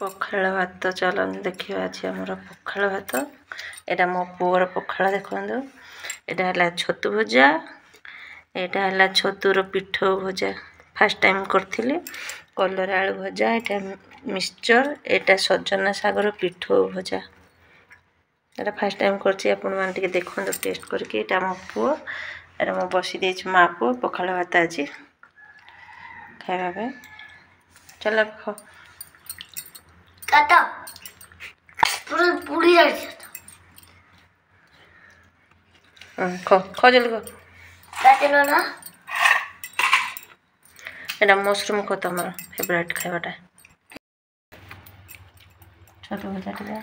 पखाड़ भात चलन देखिए आज आमर पखाड़ भात एटा मो पुअर पखाड़ देखु एटा है छतु भजा एटा है छतुर पिठो भजा फास्ट टाइम करी कलर आलू भजा एटा मिक्सचर एटा सजना सागर पिठो भजा एटा फास्ट टाइम कर देखो टेस्ट करके एटा मो पुओ एटा मो बसी दे माँ पुओ पखाड़ भात आज खाइबा चल काटा पूरा पूरी जाए खो जल्दी खो काटे ना एटा मशरूम को तुम फेवरेट खाइबाटा छतु भजा